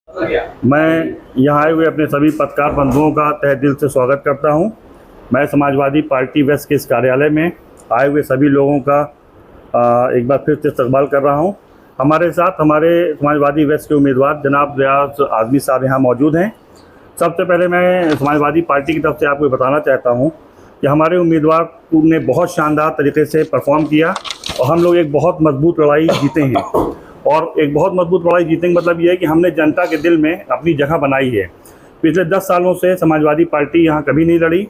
मैं यहाँ आए हुए अपने सभी पत्रकार बंधुओं का तहे दिल से स्वागत करता हूँ। मैं समाजवादी पार्टी वेस्ट के इस कार्यालय में आए हुए सभी लोगों का एक बार फिर से इस्तकबाल कर रहा हूँ। हमारे साथ हमारे समाजवादी वेस्ट के उम्मीदवार जनाब रियाज आज़मी साहब यहाँ मौजूद हैं। सबसे पहले मैं समाजवादी पार्टी की तरफ से आपको बताना चाहता हूँ कि हमारे उम्मीदवार ने बहुत शानदार तरीके से परफॉर्म किया और हम लोग एक बहुत मजबूत लड़ाई जीते हैं। और एक बहुत मजबूत लड़ाई जीतने का मतलब ये है कि हमने जनता के दिल में अपनी जगह बनाई है। पिछले 10 सालों से समाजवादी पार्टी यहाँ कभी नहीं लड़ी,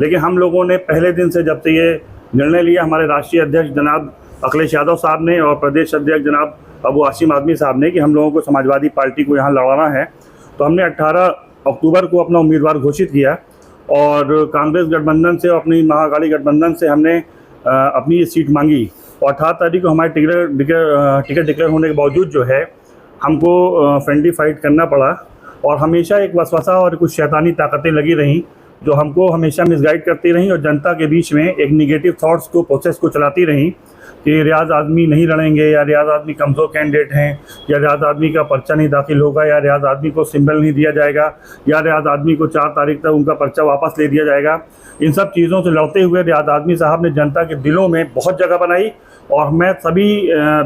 लेकिन हम लोगों ने पहले दिन से जब से ये निर्णय लिया, हमारे राष्ट्रीय अध्यक्ष जनाब अखिलेश यादव साहब ने और प्रदेश अध्यक्ष जनाब अबू आसिम आज़मी साहब ने कि हम लोगों को समाजवादी पार्टी को यहाँ लड़ाना है, तो हमने 18 अक्टूबर को अपना उम्मीदवार घोषित किया और कांग्रेस गठबंधन से और अपनी महाअघाड़ी गठबंधन से हमने अपनी ये सीट मांगी और 18 तारीख को हमारे टिकट डिक्लेयर होने के बावजूद जो है हमको फ्रेंडली फाइट करना पड़ा। और हमेशा एक वसवसा और कुछ शैतानी ताकतें लगी रहीं जो हमको हमेशा मिसगाइड करती रहीं और जनता के बीच में एक निगेटिव थॉट्स को प्रोसेस को चलाती रहीं कि रियाज आज़मी नहीं लड़ेंगे, या रियाज आज़मी कमज़ोर कैंडिडेट हैं, या रियाज आज़मी का पर्चा नहीं दाखिल होगा, या रियाज आज़मी को सिंबल नहीं दिया जाएगा, या रियाज आज़मी को 4 तारीख तक उनका पर्चा वापस ले दिया जाएगा। इन सब चीज़ों से लड़ते हुए रियाज आज़मी साहब ने जनता के दिलों में बहुत जगह बनाई और मैं सभी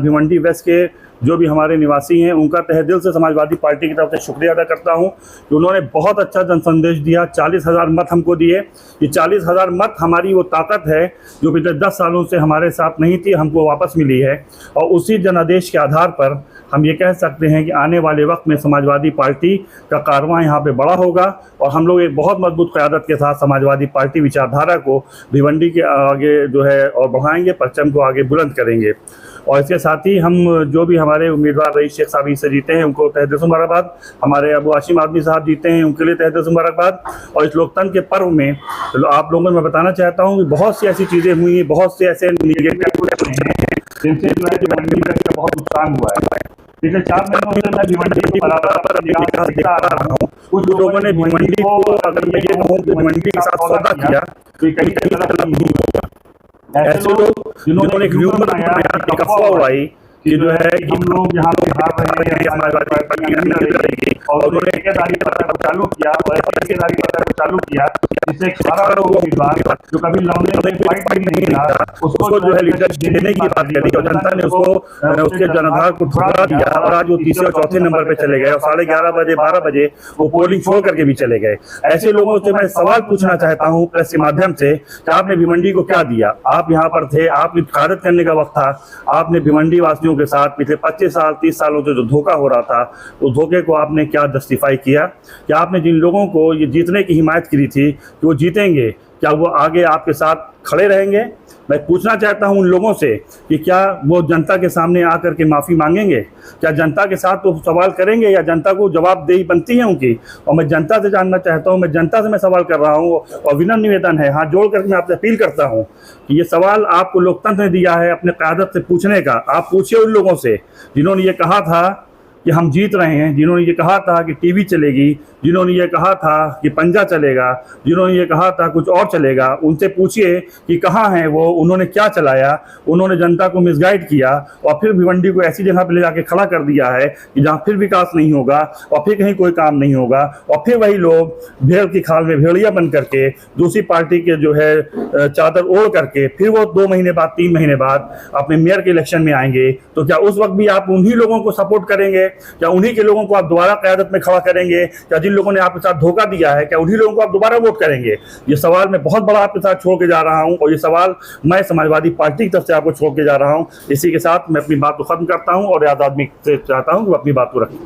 भिवंडी वेस्ट के जो भी हमारे निवासी हैं उनका तहे दिल से समाजवादी पार्टी की तरफ से शुक्रिया अदा करता हूं कि उन्होंने बहुत अच्छा जन संदेश दिया। 40,000 मत हमको दिए। ये 40,000 मत हमारी वो ताकत है जो पिछले 10 सालों से हमारे साथ नहीं थी, हमको वापस मिली है। और उसी जनादेश के आधार पर हम ये कह सकते हैं कि आने वाले वक्त में समाजवादी पार्टी का कारवां यहाँ पे बड़ा होगा और हम लोग एक बहुत मजबूत क़यादत के साथ समाजवादी पार्टी विचारधारा को भिवंडी के आगे जो है और बढ़ाएंगे, परचम को आगे बुलंद करेंगे। और इसके साथ ही हम जो भी हमारे उम्मीदवार रईस शेख साहब से जीते हैं उनको तहे दिल से मुबारकबाद, हमारे अबू आसिम आज़मी साहब जीते हैं उनके लिए तहे दिल से मुबारकबाद। और इस लोकतंत्र के पर्व में आप लोगों को मैं बताना चाहता हूँ कि बहुत सी ऐसी चीज़ें हुई हैं, बहुत से ऐसे निगेटिव हैं जिनसे जो है भिवंडी का बहुत नुकसान हुआ है। पिछले 4 महीनों से मैं भिवंडी पर दिखा रहा हूँ। कुछ लोगों ने भिवंडी को, अगर मैं ये कहूँ कि भिवंडी के साथ सौदा किया तो कहीं गलत नहीं होगा। ऐसे लोग जिन्होंने एक र्यूमर बनाया, एक अफवाह उड़ाई कि जो है कि हम लोग यहाँ पे हार रहे हैं, समाजवादी पार्टी नहीं लड़ेगी, और उन्होंने ठेकेदारी प्रथा को चालू किया और ऐसी ठेकेदारी प्रथा को चालू किया जिससे 12 लोगों की बात जो कभी लड़ने में फाइट भी नहीं था उसको जो है लीडर देने की बात करी और जनता ने उसको उसके जनाधार को ठुकरा दिया और आज वो तीसरे और चौथे नंबर पे चले गए और 11:30 बजे 12 बजे वो पोलिंग छोड़ करके भी चले गए। ऐसे लोगों से मैं सवाल पूछना चाहता हूँ प्रेस के माध्यम से कि आपने भिवंडी को क्या दिया? आप यहाँ पर थे, आपकी क़यादत करने का वक्त था, आपने भिवंडी वासियों के साथ पिछले 25 साल 30 सालों से जो धोखा हो रहा था उस धोखे को आपने क्या जस्टिफाई किया? क्या आपने जिन लोगों को ये जीतने की हिमायत की थी कि वो जीतेंगे, क्या वो आगे आपके साथ खड़े रहेंगे? मैं पूछना चाहता हूं उन लोगों से कि क्या वो जनता के सामने आकर के माफ़ी मांगेंगे? क्या जनता के साथ वो सवाल करेंगे या जनता को जवाबदेही बनती है उनकी? और मैं जनता से जानना चाहता हूं, मैं जनता से मैं सवाल कर रहा हूं और विनम्र निवेदन है, हाथ जोड़ करके मैं आपसे अपील करता हूं कि ये सवाल आपको लोकतंत्र ने दिया है अपने क़यादत से पूछने का। आप पूछिए उन लोगों से जिन्होंने ये कहा था कि हम जीत रहे हैं, जिन्होंने ये कहा था कि टीवी चलेगी, जिन्होंने ये कहा था कि पंजा चलेगा, जिन्होंने ये कहा था कुछ और चलेगा, उनसे पूछिए कि कहाँ हैं वो, उन्होंने क्या चलाया? उन्होंने जनता को मिसगाइड किया और फिर भिवंडी को ऐसी जगह पर ले जाके खड़ा कर दिया है कि जहाँ फिर विकास नहीं होगा और फिर कहीं कोई काम नहीं होगा और फिर वही लोग भेड़ की खाल में भेड़िया बन करके दूसरी पार्टी के जो है चादर ओढ़ करके फिर वो 2 महीने बाद 3 महीने बाद अपने मेयर के इलेक्शन में आएंगे। तो क्या उस वक्त भी आप उन्हीं लोगों को सपोर्ट करेंगे? क्या उन्हीं के लोगों को आप दोबारा क़यादत में खड़ा करेंगे? क्या जिन लोगों ने आपके साथ धोखा दिया है क्या उन्हीं लोगों को आप दोबारा वोट करेंगे? ये सवाल मैं बहुत बड़ा आपके साथ छोड़ के जा रहा हूं और ये सवाल मैं समाजवादी पार्टी की तरफ से आपको छोड़ के जा रहा हूं। इसी के साथ मैं अपनी बात को खत्म करता हूं और रियाज आज़मी से चाहता हूं कि वो अपनी बात को रखें।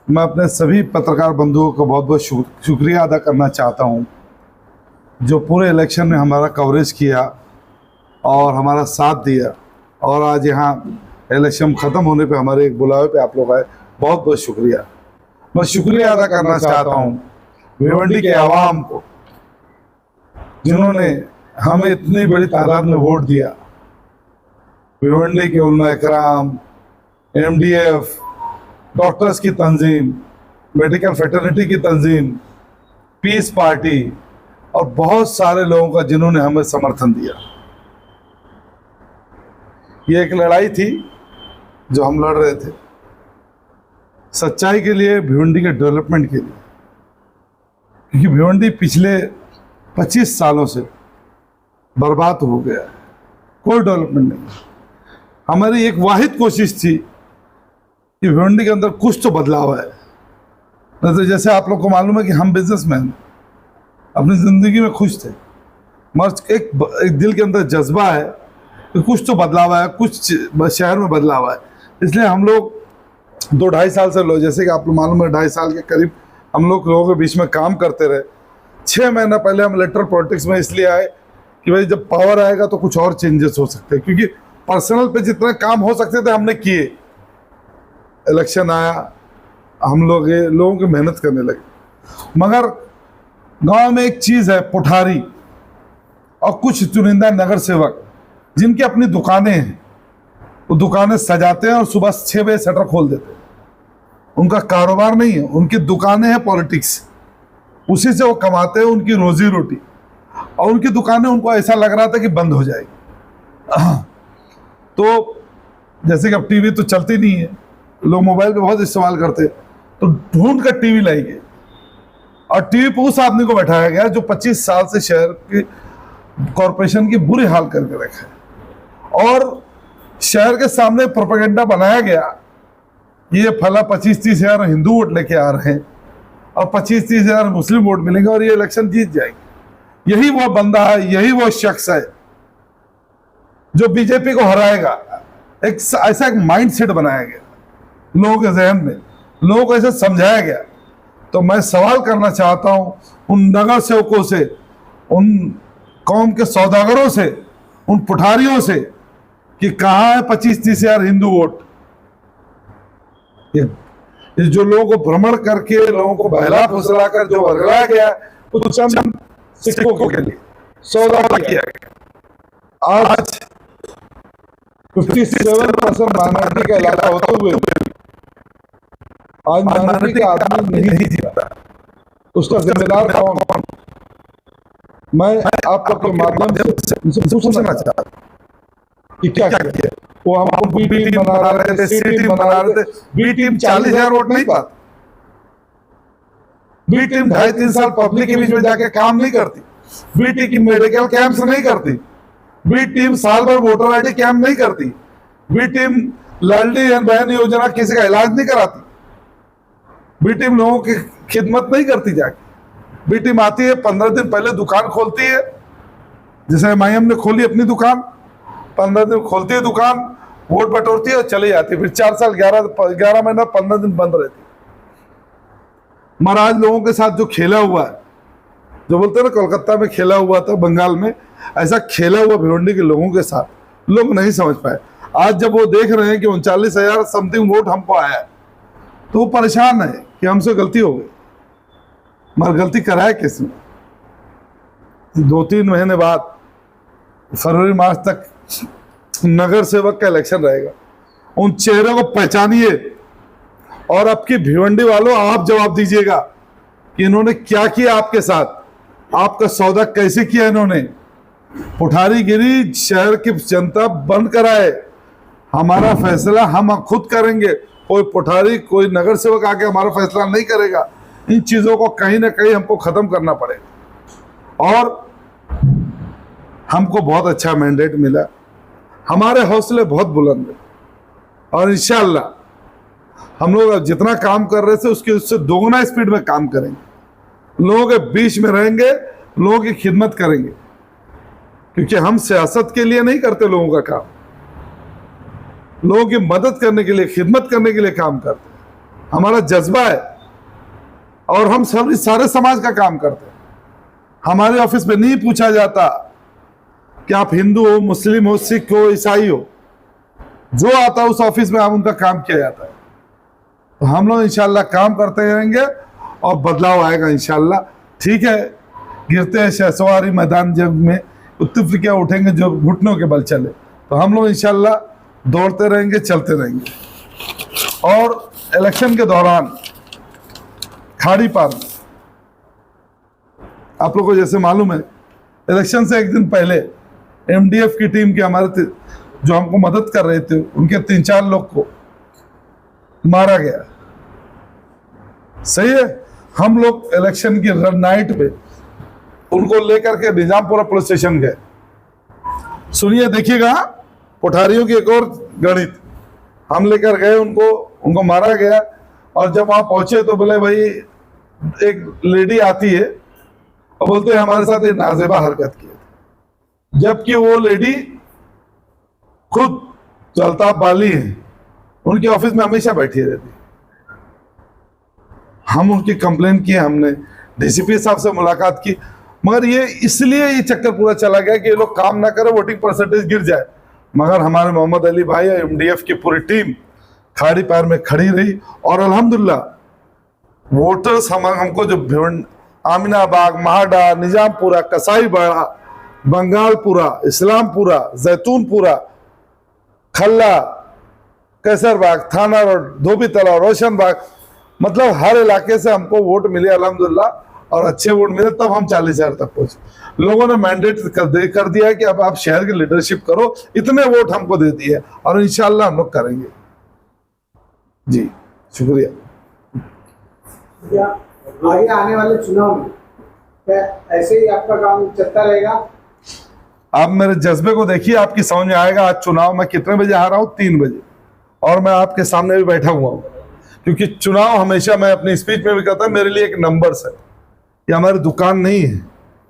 मैं अपने सभी पत्रकार बंधुओं को बहुत बहुत शुक्रिया अदा करना चाहता हूं जो पूरे इलेक्शन में हमारा कवरेज किया और हमारा साथ दिया और आज यहाँ इलेक्शन ख़त्म होने पे हमारे एक बुलावे पे आप लोग आए, बहुत बहुत शुक्रिया। मैं शुक्रिया अदा करना चाहता हूँ भिवंडी के आवाम को जिन्होंने हमें इतनी बड़ी तादाद में वोट दिया। भिवंडी के उलमा इकराम, MDF, डॉक्टर्स की तंजीम, मेडिकल फ्रेटर्निटी की तंजीम, पीस पार्टी और बहुत सारे लोगों का जिन्होंने हमें समर्थन दिया। ये एक लड़ाई थी जो हम लड़ रहे थे। सच्चाई के लिए, भिवंडी के डेवलपमेंट के लिए, क्योंकि भिवंडी पिछले 25 सालों से बर्बाद हो गया है, कोई डेवलपमेंट नहीं। हमारी एक वाहिद कोशिश थी कि भिवंडी के अंदर कुछ तो बदलाव है। नहीं तो जैसे आप लोग को मालूम है कि हम बिजनेसमैन अपनी ज़िंदगी में खुश थे, मगर एक दिल के अंदर जज्बा है कि कुछ तो बदलाव है, कुछ शहर में बदलाव है। इसलिए हम लोग 2-2.5 साल से लोग, जैसे कि आप लोग मालूम है, 2.5 साल के करीब हम लोगों के बीच में काम करते रहे। 6 महीना पहले हम इलेक्टोरल पॉलिटिक्स में इसलिए आए कि भाई जब पावर आएगा तो कुछ और चेंजेस हो सकते हैं, क्योंकि पर्सनल पे जितने काम हो सकते थे हमने किए। इलेक्शन आया, हम लोगों की मेहनत करने लगे। मगर गांव में एक चीज़ है, पुठारी और कुछ चुनिंदा नगर सेवक जिनकी अपनी दुकानें हैं, वो दुकानें सजाते हैं और सुबह 6 बजे शटर खोल देते हैं। उनका कारोबार नहीं है, उनकी दुकानें हैं, पॉलिटिक्स, उसी से वो कमाते हैं उनकी रोजी रोटी। और उनकी दुकानें उनको ऐसा लग रहा था कि बंद हो जाएगी। तो जैसे कि अब टीवी तो चलती नहीं है, लोग मोबाइल पे बहुत इस्तेमाल करते हैं, तो ढूंढ कर टीवी लाई गई और टीवी पे उस आदमी को बैठाया गया जो 25 साल से शहर की कॉरपोरेशन की बुरी हाल करके रखा है। और शहर के सामने प्रोपेगेंडा बनाया गया, ये फला 25-30 हज़ार हिंदू वोट लेके आ रहे हैं और 25-30 हज़ार मुस्लिम वोट मिलेंगे और ये इलेक्शन जीत जाएगी। यही वो बंदा है, यही वो शख्स है जो बीजेपी को हराएगा। एक ऐसा एक माइंड सेट बनाया गया लोगों के जहन में, लोगों को ऐसे समझाया गया। तो मैं सवाल करना चाहता हूं उन नगर सेवकों से, उन कौम के सौदागरों से, उन पुठारियों से कि कहाँ है 25-30 हज़ार हिंदू वोट। ये जो लोगों को भ्रमण करके, लोगों को बहला फुसला कर जो वर्गलाया गया, कुछ चंद सिक्कों के लिए सौदा किया गया। आज 57% माइनॉरिटी का इलाका होते हुए आज माइनॉरिटी का आदमी नहीं जीता, उसका जिम्मेदार कौन? मैं आप लोग के माध्यम से उनसे पूछना चाहता हूं कि क्या किया। वो हमको बी टीम बना रहे थे, सी टीम बना रहे थे। बी टीम 40 हज़ार वोट नहीं पाती। बी टीम 2.5-3 साल पब्लिक के बीच में जाके काम नहीं करती। बी टीम की मेडिकल कैंप्स नहीं करती। बी टीम साल भर वोटर आईडी कैंप नहीं करती। बी टीम लाडली बहन योजना किसी का इलाज नहीं कराती। बी टीम लोगों की खिदमत नहीं करती जाके। बी टीम आती है, 15 दिन पहले दुकान खोलती है, जैसे MIM ने खोली अपनी दुकान, 15 दिन खोलती है दुकान, वोट बटोरती है और चली जाती है। फिर 4 साल 11 महीना 15 दिन बंद रहती है। महाराज लोगों के साथ जो खेला हुआ है, जो बोलते हैं ना कोलकाता में खेला हुआ था, बंगाल में, ऐसा खेला हुआ भिवंडी के लोगों के साथ लोग नहीं समझ पाए। आज जब वो देख रहे हैं कि 39,000 समथिंग वोट हमको आया है, तो वो परेशान है कि हमसे गलती हो गई। मगर गलती कराए किसने? 2-3 महीने बाद फरवरी मार्च तक नगर सेवक का इलेक्शन रहेगा। उन चेहरों को पहचानिए और आपकी भिवंडी वालों आप जवाब दीजिएगा कि इन्होंने क्या किया आपके साथ, आपका सौदा कैसे किया इन्होंने। पुठारीगिरी शहर की जनता बंद कराए। हमारा फैसला हम खुद करेंगे, कोई पुठारी, कोई नगर सेवक आके हमारा फैसला नहीं करेगा। इन चीज़ों को कहीं ना कहीं हमको ख़त्म करना पड़ेगा। और हमको बहुत अच्छा मैंडेट मिला, हमारे हौसले बहुत बुलंद हैं और इंशाअल्लाह हम लोग जितना काम कर रहे थे उससे दोगुना स्पीड में काम करेंगे। लोगों के बीच में रहेंगे, लोगों की खिदमत करेंगे, क्योंकि हम सियासत के लिए नहीं करते लोगों का काम, लोगों की मदद करने के लिए, खिदमत करने के लिए काम करते हैं। हमारा जज्बा है और हम सब सारे समाज का काम करते हैं। हमारे ऑफिस में नहीं पूछा जाता कि आप हिंदू हो, मुस्लिम हो, सिख हो, ईसाई हो, जो आता है उस ऑफिस में हम उनका काम किया जाता है। तो हम लोग इंशाल्लाह काम करते रहेंगे और बदलाव आएगा इंशाल्लाह। ठीक है, गिरते हैं शहसवारी मैदान जंग में उत्तुफ क्या उठेंगे जो घुटनों के बल चले। तो हम लोग इंशाल्लाह दौड़ते रहेंगे, चलते रहेंगे। और इलेक्शन के दौरान खाड़ी पार में आप लोग को जैसे मालूम है, इलेक्शन से एक दिन पहले MDF की टीम के हमारे जो हमको मदद कर रहे थे, उनके 3-4 लोग को मारा गया। सही है। हम लोग इलेक्शन की नाइट पे उनको लेकर के निजामपुरा पुलिस स्टेशन गए। सुनिए, देखिएगा कोठारियों की एक और गणित। हम लेकर गए उनको मारा गया, और जब वहां पहुंचे तो बोले भाई एक लेडी आती है और बोलते हैं हमारे साथ ये नाजेबा हरकत की, जबकि वो लेडी खुद चलता बाली है, उनके ऑफिस में हमेशा बैठी रहती। हम उनकी कंप्लेन किए, हमने डीसीपी साहब से मुलाकात की, मगर ये इसलिए ये चक्कर पूरा चला गया कि ये लोग काम ना करें, वोटिंग परसेंटेज गिर जाए। मगर हमारे मोहम्मद अली भाई, एमडीएफ की पूरी टीम खाड़ी पैर में खड़ी रही, और अल्हम्दुलिल्लाह वोटर्स हमको जो भिवंडी, आमिनाबाग, महाडा, निजामपुरा, कसाईबाड़ा, बंगालपुरा, इस्लामपुरा, जैतूनपुरा, खल्ला, कैसरबाग, थाना रोड, धोबी तालाब, रोशनबाग, मतलब हर इलाके से हमको वोट मिले अल्हम्दुलिल्लाह, और अच्छे वोट मिले, तब हम 40,000 तक पहुंचे। लोगों ने मैंडेट कर दिया है कि अब आप शहर की लीडरशिप करो, इतने वोट हमको दे दिए, और इंशाल्लाह हम लोग करेंगे। जी शुक्रिया। आगे आने वाले चुनाव में क्या ऐसे ही आपका काम चलता रहेगा? आप मेरे जज्बे को देखिए, आपकी समझ में आएगा। आज चुनाव में कितने बजे आ रहा हूँ? 3 बजे, और मैं आपके सामने भी बैठा हुआ हूँ, क्योंकि चुनाव हमेशा, मैं अपनी स्पीच में भी कहता हूँ, मेरे लिए एक नंबर्स है। ये हमारी दुकान नहीं है,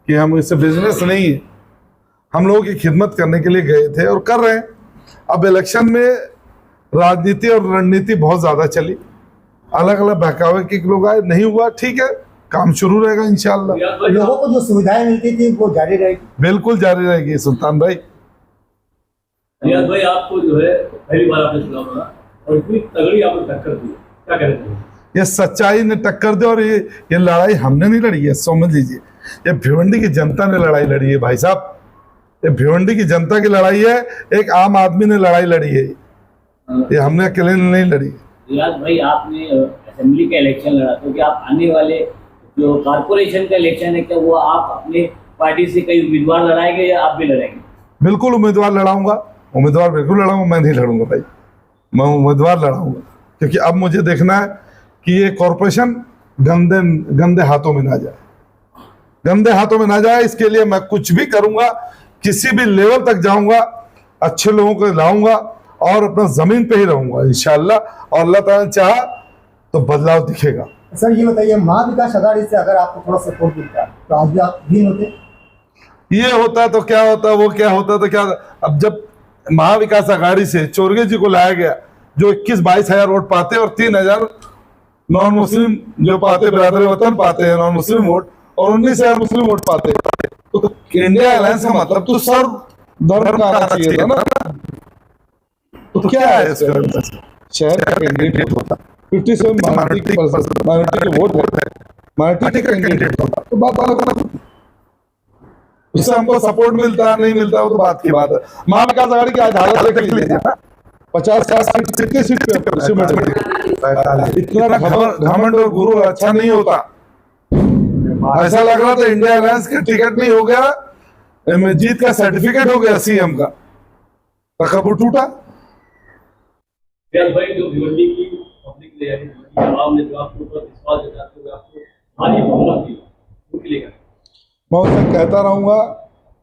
कि हम इससे बिजनेस नहीं है। हम लोगों की खिदमत करने के लिए गए थे और कर रहे हैं। अब इलेक्शन में राजनीति और रणनीति बहुत ज्यादा चली, अलग अलग बहकावे के लोग आए, नहीं हुआ, ठीक है, काम शुरू रहेगा इंशाल्लाह। लोगों को जो सुविधाएं मिलती थी वो जारी रहेगी? बिल्कुल जारी रहेगी सुल्तान भाई। रियाज भाई, आपको जो है पहली बार आपने चुनाव लड़ा और इतनी तगड़ी आपने टक्कर दी, क्या कहते हैं? ये सच्चाई ने टक्कर दी, और ये लड़ाई हमने नहीं लड़ी है, समझ लीजिए। ये भिवंडी की जनता ने लड़ाई लड़ी है भाई साहब, ये भिवंडी की जनता की लड़ाई है। एक आम आदमी ने लड़ाई लड़ी है, ये हमने अकेले नहीं लड़ी। रियाज भाई, आपने असेंबली का इलेक्शन लड़ा, तो क्या आप आने वाले जो कारपोरेशन का इलेक्शन है, क्या वो आप अपने पार्टी से कई उम्मीदवार लड़ाएंगे या आप भी लड़ेंगे? बिल्कुल उम्मीदवार लड़ाऊंगा, उम्मीदवार बिल्कुल लड़ाऊंगा। मैं नहीं लड़ूंगा भाई, मैं उम्मीदवार लड़ाऊंगा, क्योंकि अब मुझे देखना है कि ये कॉरपोरेशन गंदे हाथों में ना जाए, गंदे हाथों में ना जाए। इसके लिए मैं कुछ भी करूंगा, किसी भी लेवल तक जाऊंगा, अच्छे लोगों को लाऊंगा, और अपना जमीन पे ही रहूंगा इंशाल्लाह। और अल्लाह ताला ने चाहा तो बदलाव दिखेगा। सर ये बताइए, महाविकास अघाड़ी से अगर आपको थोड़ा सपोर्ट मिलता तो आज भी आप भी होते? ये होता तो क्या होता, वो क्या होता तो क्या। अब जब महाविकास अघाड़ी से चोरगे जी को लाया गया, जो 21-22 हजार वोट पाते, और 3,000 नॉन मुस्लिम जो पाते, बिरादर वतन पाते हैं नॉन मुस्लिम वोट, और 19,000 मुस्लिम वोट पाते, तो इंडिया अलायंस का मतलब तो सर्व धर्म का आना चाहिए था ना। तो क्या है इसका? शहर का कैंडिडेट होता, 57 माइनॉरिटी के वोट होते हैं, माइनॉरिटी का कैंडिडेट होता, तो बात अलग। उससे हमको सपोर्ट मिलता नहीं मिलता, वो तो बात की बात है। महाविकास अघाड़ी की आज हालत देख लीजिए, 50-60 सीट, कितनी सीट पे? इतना घमंड और गुरु अच्छा नहीं होता। ऐसा लग रहा था इंडिया अलायंस का टिकट नहीं हो गया, जीत का सर्टिफिकेट हो गया सीएम का, तकब्बुर टूटा। रियाज भाई, जो भिवंडी की पब्लिक ने, आवाम ने जो आपके ऊपर विश्वास जताते हुए आपको भारी बहुमत दी, उनके लिए मैं उनसे कहता रहूँगा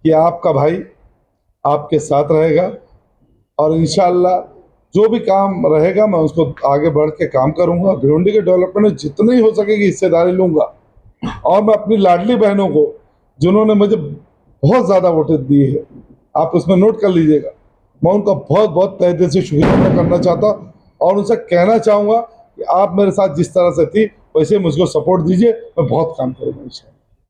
कि आपका भाई आपके साथ रहेगा, और इंशाल्लाह जो भी काम रहेगा मैं उसको आगे बढ़ के काम करूँगा। भिवंडी के डेवलपमेंट में जितनी हो सकेगी हिस्सेदारी लूँगा, और मैं अपनी लाडली बहनों को, जिन्होंने मुझे बहुत ज़्यादा वोटें दी है, आप उसमें नोट कर लीजिएगा, मैं उनका बहुत बहुत तहे दिल से शुक्रिया अदा करना चाहता हूँ, और उनसे कहना चाहूँगा कि आप मेरे साथ जिस तरह से थी वैसे मुझको सपोर्ट दीजिए, मैं बहुत काम करूँगा।